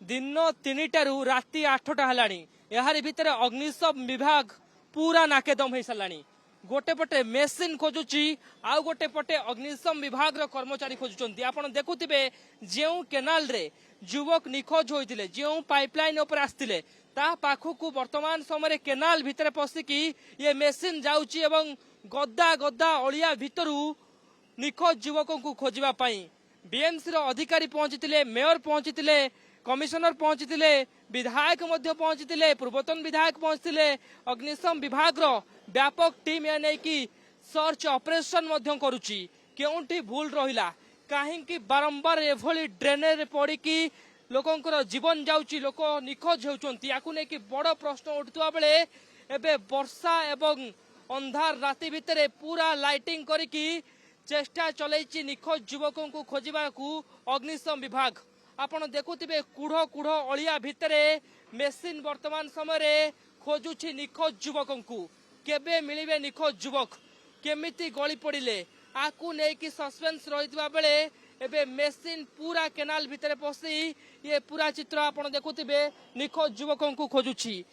दिन 3टारू राति 8टा हेलानी यार भितर अग्निशम विभाग पूरा नाकेदम हो सारानी। गोटे पटे मेसीन खोजुची आउ गोटे पटे अग्निशम विभाग कर्मचारी खोजुचंती। आपण देखुथिबे जो केनाल रे युवक निखोज होइतिले जो पाइपलाइन ऊपर आस्तिले ता पाखकु वर्तमान समय केनाल भितर पसिकी ये मेसीन जाउची एवं गद्दा गद्दा अलिया भितरू निखोज युवकों को खोजिबा पई बीएमसी रो अधिकारी पहुंचीतिले, मेयर पहुंचीतिले, कमिशनर पहुंचीतिले, विधायक मध्य पहुंचीतिले, पूर्वतन विधायक पहुंचीतिले। अग्निशम विभाग रो व्यापक टीम या नै कि सर्च ऑपरेशन मध्य करूची। केउंठी भूल रहिला काहेकि बारंबार एभली ड्रेनेज पड़िकी लोकंकर जीवन जाउची, लोक निखोज होउचंती। याकु नै कि बड़ प्रश्न उठुवा बेले एबे वर्षा एवं अंधार राति भितरे पूरा लाइटिंग करिकी चेष्टा चलैची निखोज युवकों को खोजिबाकू अग्निशम विभाग। आपण देखुथिबे कुढ़ कुढ़ अलिया भितरे मेसीन वर्तमान समय खोजुची निखोज युवकों को। केबे मिलिबे निखोज युवक, केमिति गली पड़िले आकू नेकी सस्पेंस रहितबा बेले एबे मेसीन पूरा केनाल भितरे पसी ये पूरा चित्र आपण देखुथिबे निखोज युवकों को खोजुची।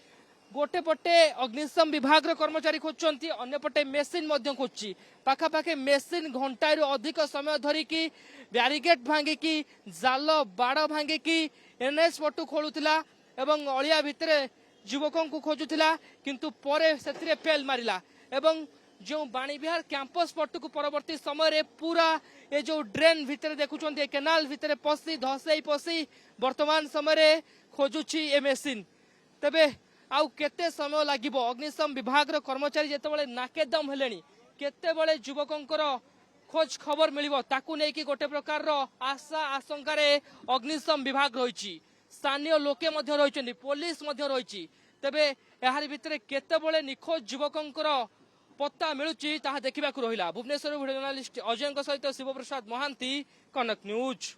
गोटे पटे अग्निशम विभाग कर्मचारी खोजुचंती, अन्य पटे मेसीन मध्य खोजुची। पाखापाखि मेसीन घंटाए अधिक समय धरिकी ब्यारिकेड भांगिकी जाल बाड़ भांगिकी एनएच पटु खोलुथिला एवं अलिया भितरे युवकों को खोजुथिला, किंतु परे सेतिरे फेल मारिला एवं जो बाणीविहार कैंपस पटु परवर्ती समय पूरा ये जो ड्रेन भितर देखुचंती केनाल भितर पसी धसई पसी वर्तमान समय खोजुची ए मेसीन। तबे आउ केते समय लागिबो अग्निशम विभाग कर्मचारी जेतेबेले नाकेदम हेलेनी केतेबेले युवकोंकर खोज खबर मिलिबो ताकू नेकी गोटे प्रकार रो आशा आशंका रे अग्निशम विभाग रहिची। स्थानीय लोके मध्य रहिचंदी, पुलिस मध्य रहिची। तबे एहार भितरे केतेबेले निखोज युवकोंकर पत्ता मिलुची ताहा देखिबाकू रहिला। भुवनेश्वर भिडियो जर्नलिस्ट अजयଙ୍କ सहित शिवप्रसाद महांती, कनक न्यूज।